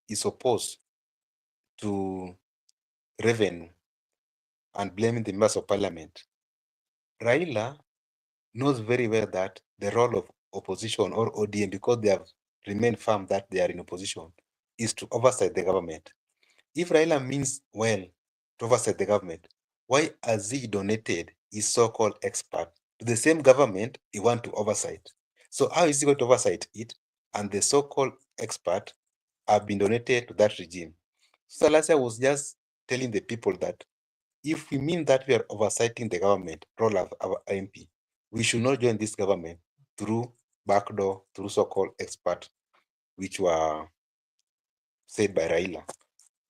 is opposed to revenue and blaming the members of parliament, Raila knows very well that the role of opposition or ODM, because they have remained firm that they are in opposition, is to oversight the government. If Raila means well to oversight the government, why has he donated his so-called expert to the same government he wants to oversight? So how is he going to oversight it? And the so-called expert have been donated to that regime. So Salasia was just telling the people that if we mean that we are oversighting the government role of our MP, we should not join this government through backdoor, through so-called expert, which were said by Raila.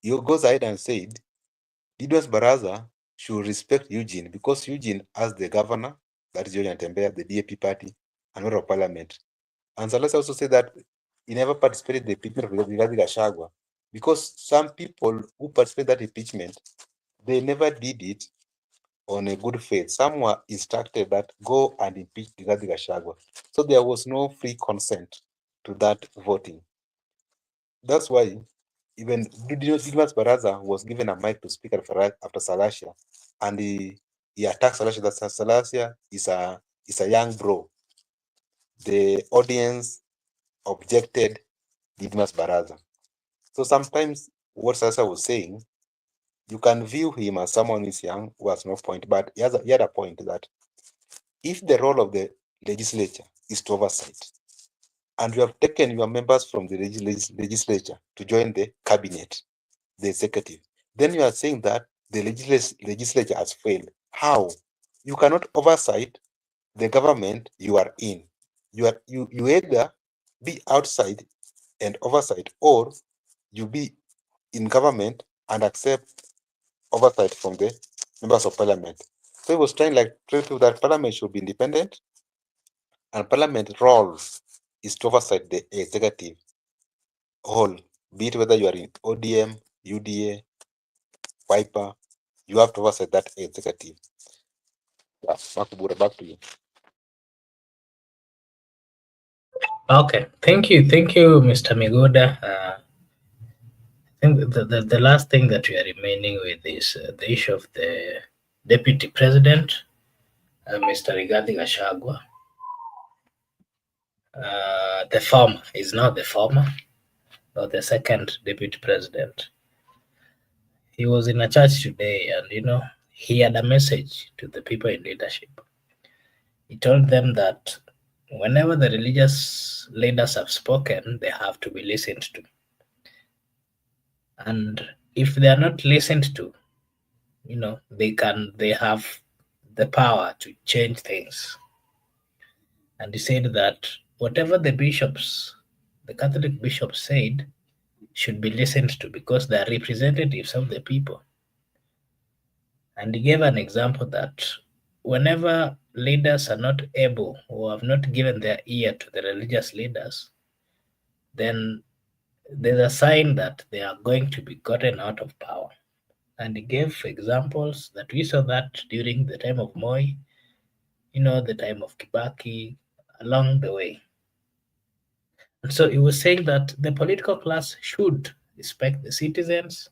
He goes ahead and said, Leaders Baraza should respect Eugene because Eugene, as the governor, that is George Antembea, the DAP party, and member of parliament. And Salasa also said that he never participated in the impeachment of Rigathi Gachagua because some people who participated in that impeachment, they never did it on a good faith. Some were instructed that go and impeach Rigathi Gachagua. So there was no free consent to that voting. That's why even Didmas Baraza was given a mic to speak after Salasha, and he attacked Salasha that Salasha is a young bro. The audience objected Didmas Baraza. So sometimes what Salasha was saying, you can view him as someone who is young who has no point, but he had a point that if the role of the legislature is to oversight, and you have taken your members from the legislature to join the cabinet, the executive, then you are saying that the legislature has failed. How? You cannot oversight the government you are in. You either be outside and oversight, or you be in government and accept oversight from the members of parliament. So he was trying to prove that parliament should be independent, and parliament role is to oversight the executive whole, be it whether you are in ODM, UDA, Wiper, you have to oversight that executive. Makubura, back to you. Okay, thank you, Mr. Miguda. I think the last thing that we are remaining with is the issue of the deputy president, Mr. Rigathi Gachagua. The former is not the former, or the second deputy president. He was in a church today, and he had a message to the people in leadership. He told them that whenever the religious leaders have spoken, they have to be listened to. And if they are not listened to, they have the power to change things. And he said that whatever the Catholic bishops said should be listened to because they are representatives of the people. And he gave an example that whenever leaders are not able or have not given their ear to the religious leaders, then there's a sign that they are going to be gotten out of power. And he gave examples that we saw that during the time of Moi, the time of Kibaki, along the way. And so he was saying that the political class should respect the citizens,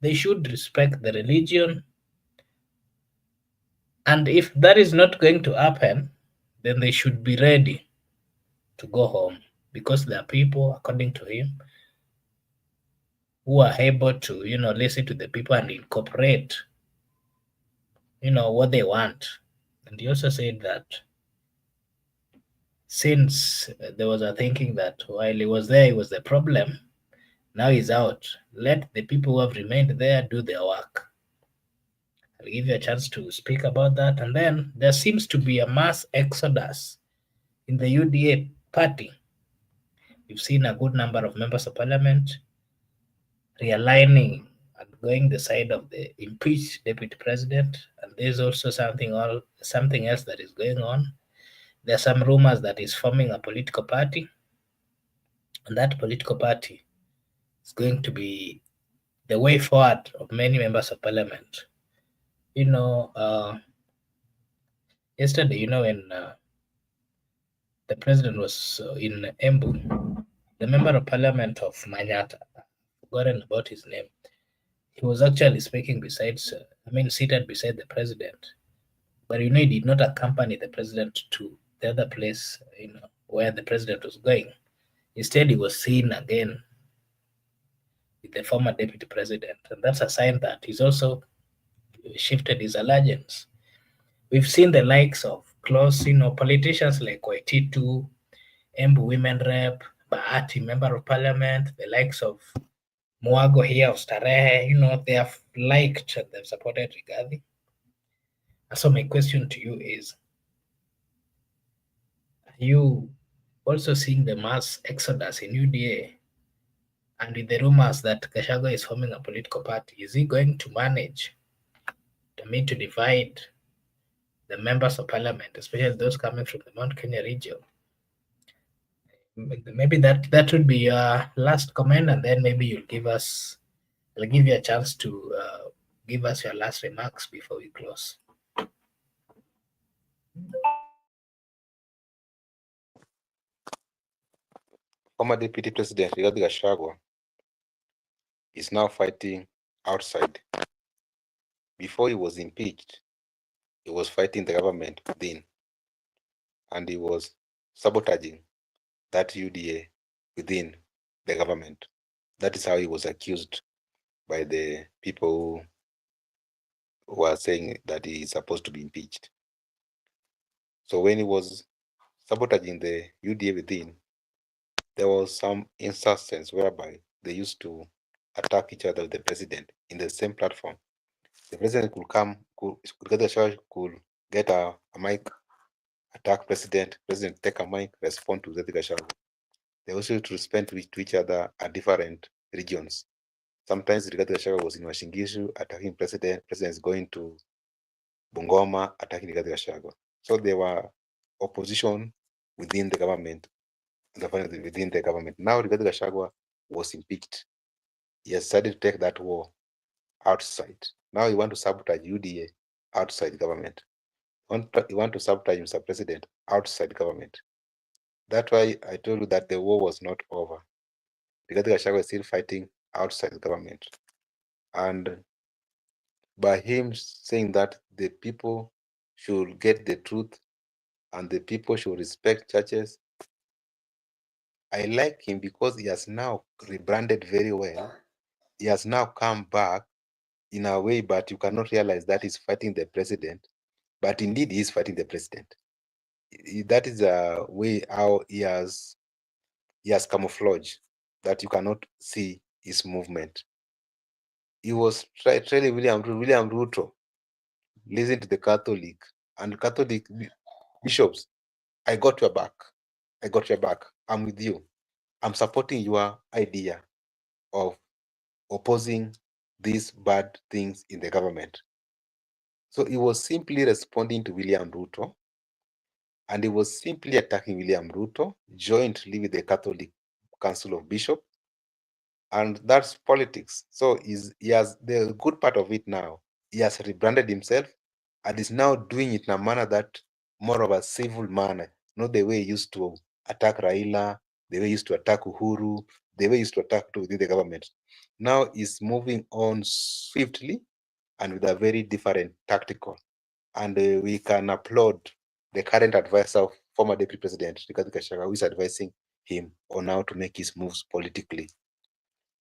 they should respect the religion, and if that is not going to happen, then they should be ready to go home because there are people, according to him, who are able to, listen to the people and incorporate, what they want. And he also said that since there was a thinking that while he was there, he was the problem, now he's out. Let the people who have remained there do their work. I'll give you a chance to speak about that. And then there seems to be a mass exodus in the UDA party. We've seen a good number of members of parliament realigning and going the side of the impeached deputy president. And there's also something else that is going on. There are some rumors that is forming a political party, and that political party is going to be the way forward of many members of parliament. You know, yesterday, when the president was in Embu, the member of parliament of Manyata, I've forgotten about his name, he was actually speaking seated beside the president. But he did not accompany the president to the other place, where the president was going. Instead, he was seen again with the former deputy president. And that's a sign that he's also shifted his allegiance. We've seen the likes of close, politicians like Waititu, Embu Women Rep, Bahati, Member of Parliament, the likes of Mwago here of Starehe, they have liked and they've supported Rigathi. So my question to you is, are you also seeing the mass exodus in UDA? And with the rumors that Gachagua is forming a political party, is he going to manage to divide the members of parliament, especially those coming from the Mount Kenya region? Maybe that would be your last comment, and then maybe I'll give you a chance to give us your last remarks before we close. Former Deputy President Rigathi Gachagua is now fighting outside. Before he was impeached, he was fighting the government within, and he was sabotaging that UDA within the government. That is how he was accused by the people who are saying that he is supposed to be impeached. So when he was sabotaging the UDA within, there was some instance whereby they used to attack each other with the president in the same platform. The president could get a mic, attack president take a mic, respond to Rigathi Gachagua. They also used to respond to each other at different regions. Sometimes Rigathi Gachagua was in Washingishu attacking president is going to Bungoma attacking Rigathi Gachagua. So there were opposition within the government, within the government. Now Rigathi Gachagua was impeached. He has decided to take that war outside. Now he want to sabotage UDA outside government. He want to sabotage Mr. President outside government. That's why I told you that the war was not over. Rigathi Gachagua is still fighting outside government. And by him saying that the people should get the truth and the people should respect churches, I like him because he has now rebranded very well. He has now come back in a way, but you cannot realize that he's fighting the president, but indeed he is fighting the president. That is a way how he has camouflage that you cannot see his movement. He was telling William Ruto, listen to the Catholic and Catholic bishops, I got your back. I got your back. I'm with you. I'm supporting your idea of opposing these bad things in the government. So he was simply responding to William Ruto, and he was simply attacking William Ruto jointly with the Catholic Council of Bishops, and that's politics. So he has the good part of it now. He has rebranded himself and is now doing it in a manner that more of a civil manner, not the way he used to attack Raila, the way he used to attack Uhuru, the way he used to attack within the government. Now he's moving on swiftly and with a very different tactical. And we can applaud the current advisor of former Deputy President Rigathi Gachagua, who is advising him on how to make his moves politically.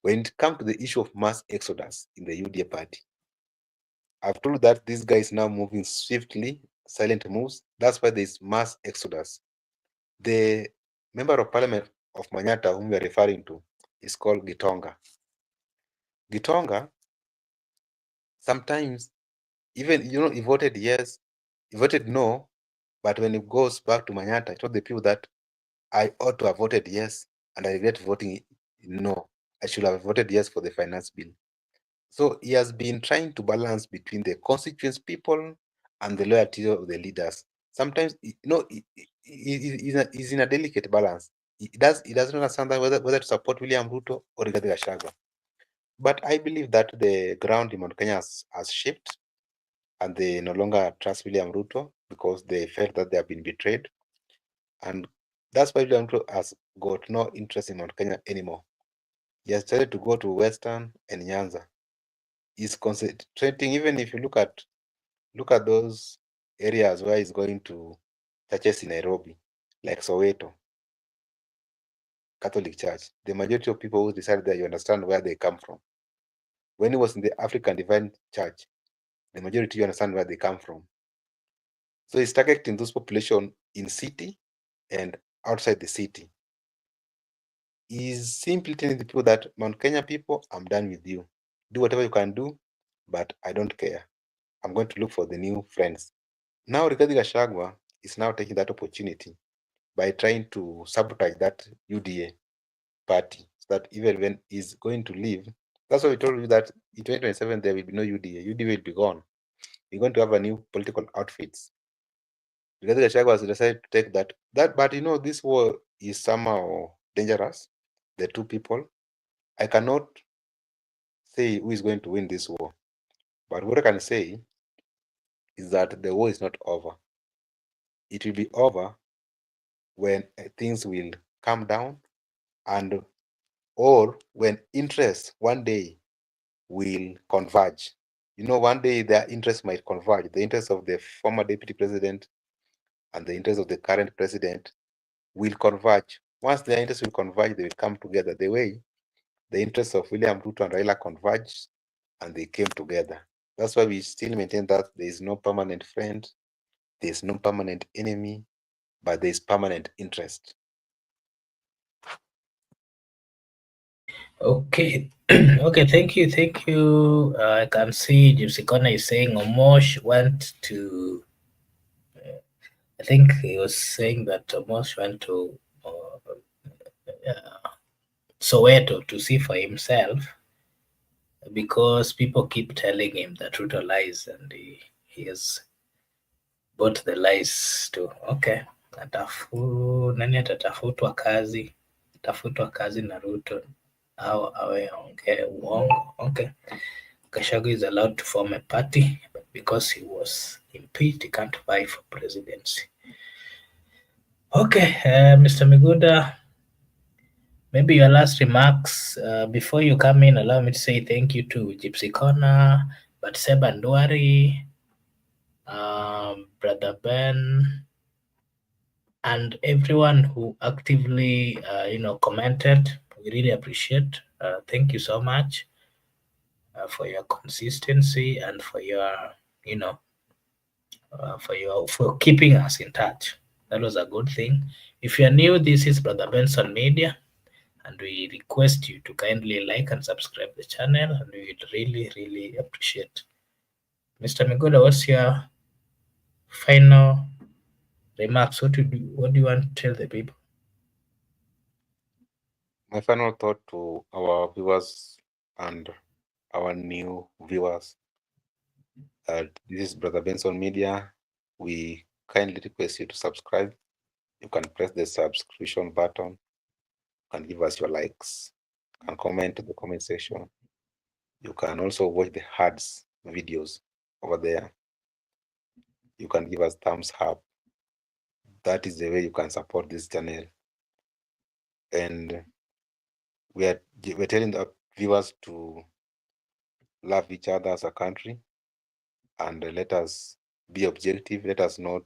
When it comes to the issue of mass exodus in the UDA party, I've told that this guy is now moving swiftly, silent moves. That's why there's mass exodus. The member of parliament of Manyata, whom we are referring to, is called Gitonga. Gitonga, sometimes Even, he voted yes, he voted no, but when it goes back to Manyata, I told the people that I ought to have voted yes, and I regret voting no. I should have voted yes for the finance bill. So he has been trying to balance between the constituents people and the loyalty of the leaders. Sometimes, he's in a delicate balance. He doesn't understand that whether to support William Ruto or Rigathi Gachagua. But I believe that the ground in Mount Kenya has shifted, and they no longer trust William Ruto because they felt that they have been betrayed. And that's why William Ruto has got no interest in Mount Kenya anymore. He has decided to go to Western and Nyanza. He's concentrating, even if you look at those areas where he's going to churches in Nairobi, like Soweto, Catholic Church. The majority of people who decided that, you understand where they come from. When he was in the African Divine Church, the majority, you understand where they come from. So he's targeting those population in city and outside the city. He's simply telling the people that, Mount Kenya people, I'm done with you. Do whatever you can do, but I don't care. I'm going to look for the new friends. Now Rigathi Gachagua is now taking that opportunity by trying to sabotage that UDA party, so that even when he's going to leave, that's why we told you that in 2027 there will be no UDA. UDA will be gone. We're going to have a new political outfits. Rigathi Gachagua has decided to take that. But this war is somehow dangerous. The two people, I cannot say who is going to win this war, but what I can say is that the war is not over. It will be over when things will calm down, and or when interests one day will converge. One day their interests might converge. The interests of the former deputy president and the interests of the current president will converge. Once their interests will converge, they will come together. The way the interests of William Ruto and Raila converged and they came together. That's why we still maintain that there is no permanent friend, there is no permanent enemy, but there is permanent interest. Okay. Okay, thank you. I can see Gypsy Connor is saying Omosh went to, I think he was saying that Omosh went to Soweto to see for himself because people keep telling him that Ruto lies, and he has bought the lies too. Okay. Nani atatafutwa kazi? Tafutwa kazi na Ruto au awe ongee uongo? Okay. Gachagua is allowed to form a party, but because he was impeached, he can't vie for presidency. Okay, Mr. Miguda, maybe your last remarks before you come in. Allow me to say thank you to Gypsy Corner, Batseba Ndwari, Brother Ben, and everyone who actively, commented. We really appreciate. Thank you so much for your consistency and for your, for keeping us in touch. That was a good thing. If you're new, this is Brother Benson Media, and we request you to kindly like and subscribe the channel, and we would really, really appreciate. Mr. Miguda, what's your final remarks? What do you want to tell the people? My final thought to our viewers and our new viewers. This is Brother Benson Media. We kindly request you to subscribe. You can press the subscription button. You can give us your likes. You can comment in the comment section. You can also watch the ads videos over there. You can give us thumbs up. That is the way you can support this channel. And we're telling the viewers to love each other as a country, and let us be objective. Let us not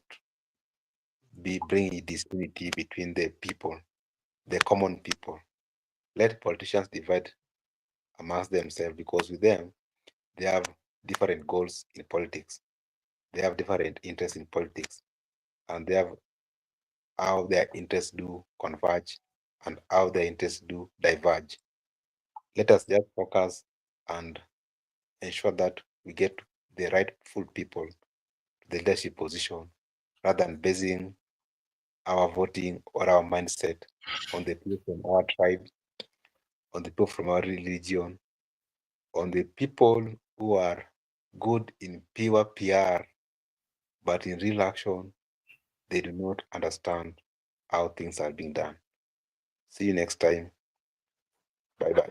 bring disunity between the people, the common people. Let politicians divide amongst themselves, because with them, they have different goals in politics. They have different interests in politics, and they have how their interests do converge and how their interests do diverge. Let us just focus and ensure that we get the rightful people to the leadership position rather than basing our voting or our mindset on the people from our tribe, on the people from our religion, on the people who are good in pure PR, but in real action, they do not understand how things are being done. See you next time. Bye bye.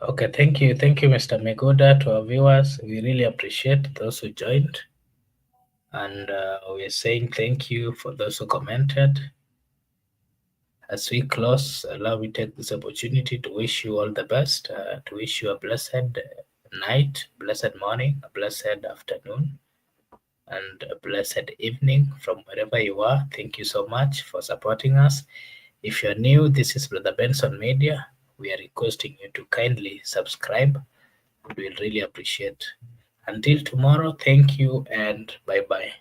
Okay, thank you. Thank you, Mr. Megoda, to our viewers. We really appreciate those who joined. And we're saying thank you for those who commented. As we close, allow me to take this opportunity to wish you all the best, to wish you a blessed night, blessed morning, a blessed afternoon, and a blessed evening from wherever you are. Thank you so much for supporting us. If you're new, this is Brother Benson Media. We are requesting you to kindly subscribe. We'll really appreciate. Until tomorrow, thank you and bye bye.